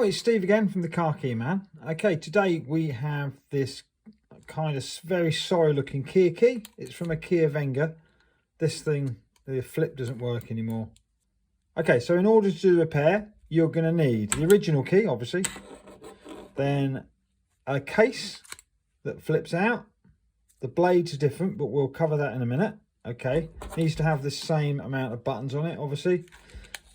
Hello, it's Steve again from the Car Key Man. Okay, today we have this kind of very sorry looking Kia key. It's from a Kia Venga. This thing, the flip doesn't work anymore. Okay, so in order to do the repair, you're going to need the original key, obviously, then a case that flips out. The blade's different, but we'll cover that in a minute. Okay, needs to have the same amount of buttons on it, obviously.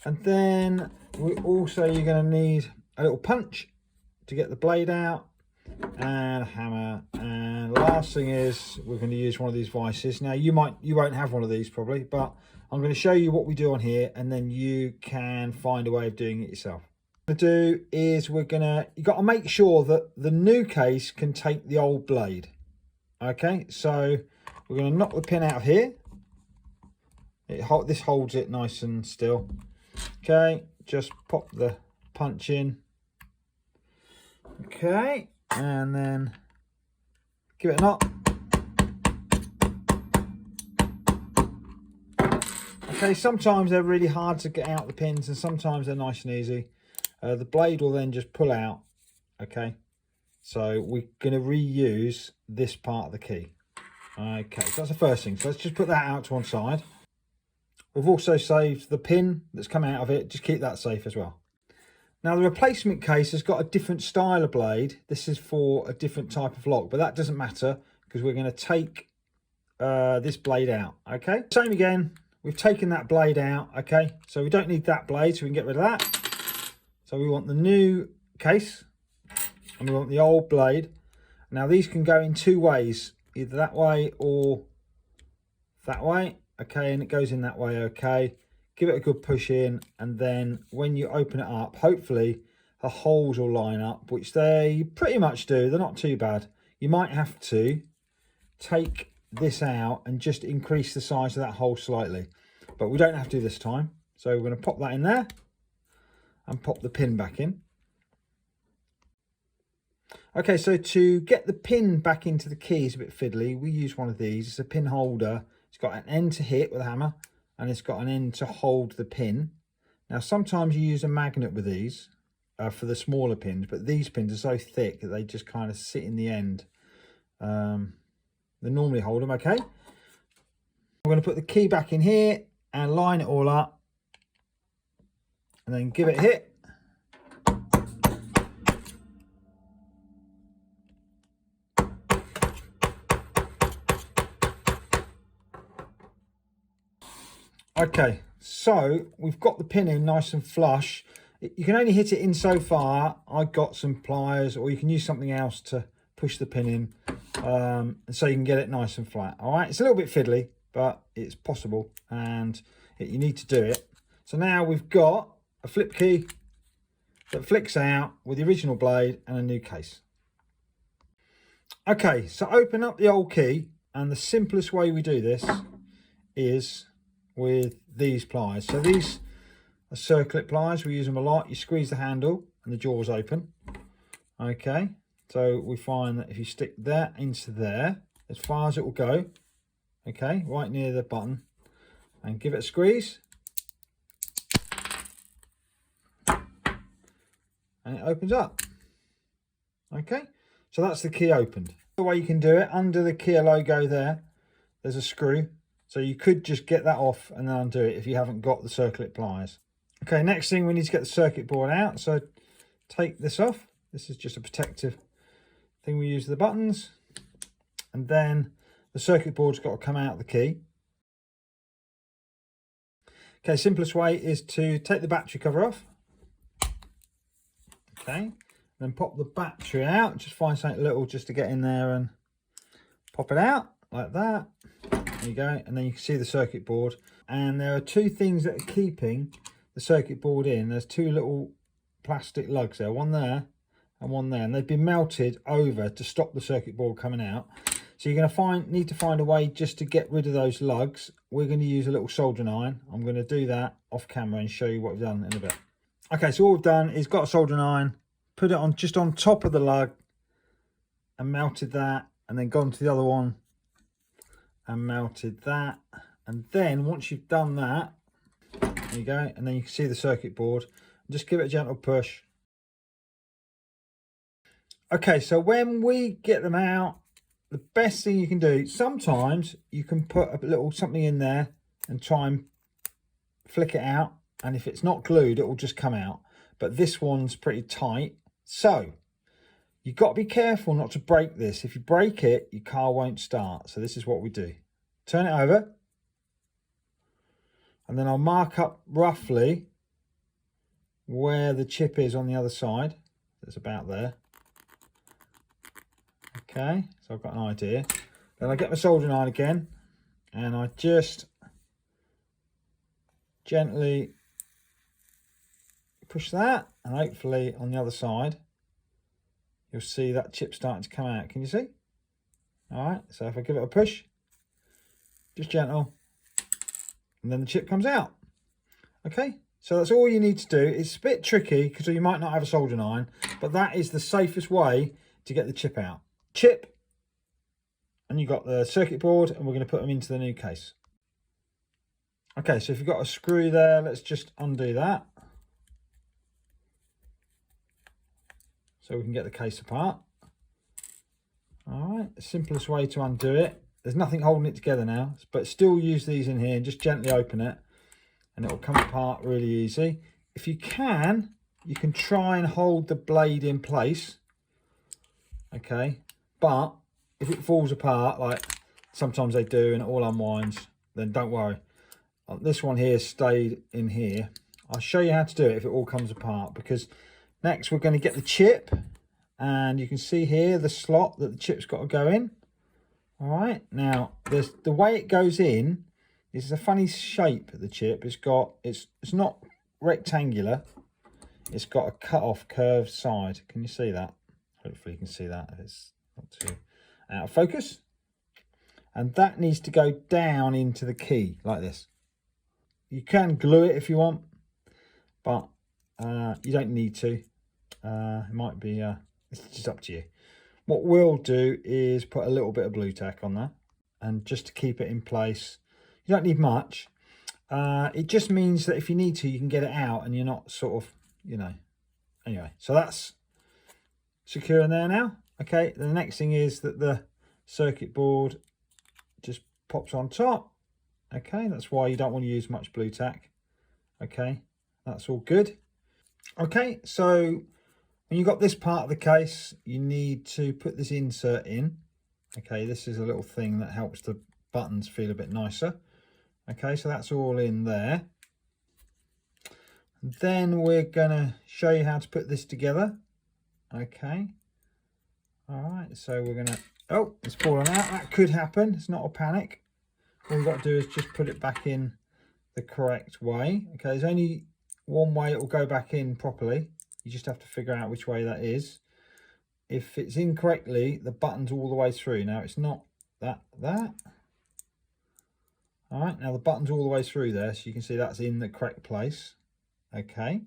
And then you're going to need a little punch to get the blade out, and a hammer. And the last thing is we're going to use one of these vices. Now you won't have one of these probably, but I'm going to show you what we do on here, and then you can find a way of doing it yourself. What we're going to do is you got to make sure that the new case can take the old blade. Okay, so we're going to knock the pin out of here. This holds it nice and still. Okay, just pop the punch in. Okay, and then give it a knock. Okay, sometimes they're really hard to get out the pins, and sometimes they're nice and easy. The blade will then just pull out. Okay, so we're going to reuse this part of the key. Okay, so that's the first thing. So let's just put that out to one side. We've also saved the pin that's come out of it. Just keep that safe as well. Now the replacement case has got a different style of blade. This is for a different type of lock, but that doesn't matter because we're going to take this blade out. Okay, same again. We've taken that blade out. Okay, so we don't need that blade, so we can get rid of that. So we want the new case and we want the old blade. Now these can go in two ways, either that way or that way. Okay, and it goes in that way. Okay, give it a good push in, and then when you open it up, hopefully the holes will line up, which they pretty much do. They're not too bad. You might have to take this out and just increase the size of that hole slightly, but we don't have to this time. So we're going to pop that in there and pop the pin back in. Okay, so to get the pin back into the key is a bit fiddly. We use one of these. It's a pin holder. It's got an end to hit with a hammer, and it's got an end to hold the pin. Now sometimes you use a magnet with these for the smaller pins, but these pins are so thick that they just kind of sit in the end. They normally hold them. Okay, I'm going to put the key back in here and line it all up, and then give it a hit. Okay, so we've got the pin in nice and flush. You can only hit it in so far. I've got some pliers, or you can use something else to push the pin in, so you can get it nice and flat. All right, it's a little bit fiddly, but it's possible, and you need to do it. So now we've got a flip key that flicks out with the original blade and a new case. Okay, so open up the old key, and the simplest way we do this is with these pliers. So these are circlip pliers. We use them a lot. You squeeze the handle and the jaws open. Okay, so we find that if you stick that into there, as far as it will go, okay, right near the button, and give it a squeeze, and it opens up. Okay, so that's the key opened. The way you can do it, under the Kia logo there's a screw. So you could just get that off and then undo it if you haven't got the circlip pliers. Okay, next thing we need to get the circuit board out. So take this off. This is just a protective thing we use with the buttons. And then the circuit board's got to come out of the key. Okay, simplest way is to take the battery cover off. Okay, then pop the battery out. Just find something little just to get in there and pop it out like that. There you go, and then you can see the circuit board, and there are two things that are keeping the circuit board in. There's two little plastic lugs there, one there and one there, and they've been melted over to stop the circuit board coming out. So you're going to need to find a way just to get rid of those lugs. We're going to use a little soldering iron. I'm going to do that off camera and show you what we've done in a bit. Okay, so all we've done is got a soldering iron, put it on just on top of the lug and melted that, and then gone to the other one and melted that. And then once you've done that, there you go, and then you can see the circuit board. Just give it a gentle push Okay, so when we get them out, the best thing you can do, sometimes you can put a little something in there and try and flick it out. And if it's not glued, it will just come out. But this one's pretty tight. So you've got to be careful not to break this. If you break it, your car won't start. So this is what we do. Turn it over. And then I'll mark up roughly where the chip is on the other side. It's about there. Okay, so I've got an idea. Then I get my soldering iron again and I just gently push that, and hopefully on the other side you'll see that chip starting to come out. Can you see? All right, so if I give it a push, just gentle, and then the chip comes out. Okay, so that's all you need to do. It's a bit tricky because you might not have a soldering iron, but that is the safest way to get the chip out. Chip, and you've got the circuit board, and we're going to put them into the new case. Okay, so if you've got a screw there, let's just undo that so we can get the case apart. All right, the simplest way to undo it. There's nothing holding it together now, but still use these in here and just gently open it and it will come apart really easy. If you can try and hold the blade in place. Okay, but if it falls apart, like sometimes they do, and it all unwinds, then don't worry. This one here stayed in here. I'll show you how to do it if it all comes apart, because next we're going to get the chip, and you can see here the slot that the chip's got to go in. All right, now the way it goes in is a funny shape of the chip. It's not rectangular. It's got a cut off curved side. Can you see that? Hopefully you can see that if it's not too out of focus. And that needs to go down into the key like this. You can glue it if you want, but you don't need to. It might be, it's just up to you. What we'll do is put a little bit of blue tack on there, and just to keep it in place. You don't need much. It just means that if you need to, you can get it out and you're not sort of, you know. Anyway, so that's secure in there now. Okay, the next thing is that the circuit board just pops on top. Okay, that's why you don't want to use much blue tack. Okay, that's all good. Okay, so when you've got this part of the case, you need to put this insert in. Okay, this is a little thing that helps the buttons feel a bit nicer. Okay, so that's all in there. And then we're going to show you how to put this together. Okay. All right, so we're going to... Oh, it's fallen out. That could happen. It's not a panic. All we've got to do is just put it back in the correct way. Okay, there's only one way it will go back in properly. You just have to figure out which way that is. If it's incorrectly, the button's all the way through. Now, it's not that. All right, now the button's all the way through there, so you can see that's in the correct place. Okay.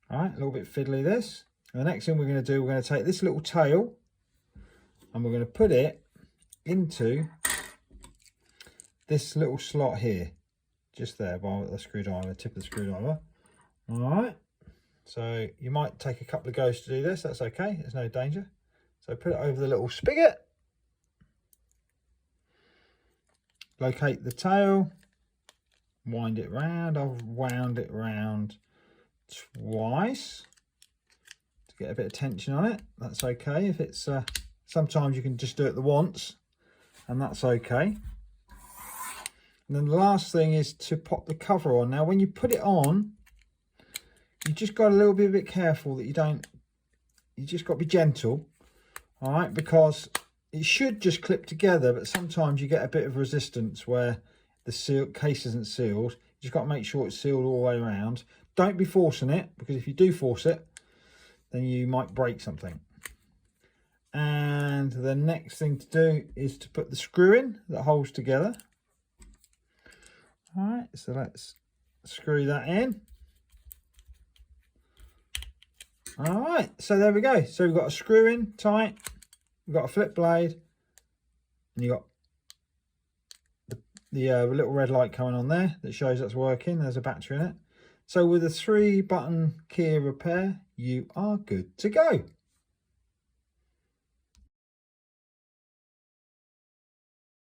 All right, a little bit fiddly this. And the next thing we're going to do, we're going to take this little tail and we're going to put it into this little slot here, just there by the screwdriver, tip of the screwdriver. All right, so you might take a couple of goes to do this. That's okay, there's no danger. So put it over the little spigot, locate the tail, wind it round. I've wound it round twice to get a bit of tension on it. That's okay. If it's sometimes you can just do it the once, and that's okay. And then the last thing is to pop the cover on. Now, when you put it on, you just got a bit careful that you just got to be gentle, all right, because it should just clip together, but sometimes you get a bit of resistance where the case isn't sealed. You just got to make sure it's sealed all the way around. Don't be forcing it, because if you do force it, then you might break something. And the next thing to do is to put the screw in that holds together. All right, so let's screw that in. All right, so there we go. So we've got a screw in tight, we've got a flip blade, and you've got the little red light coming on there that shows that's working. There's a battery in it. So with a 3-button key repair, you are good to go.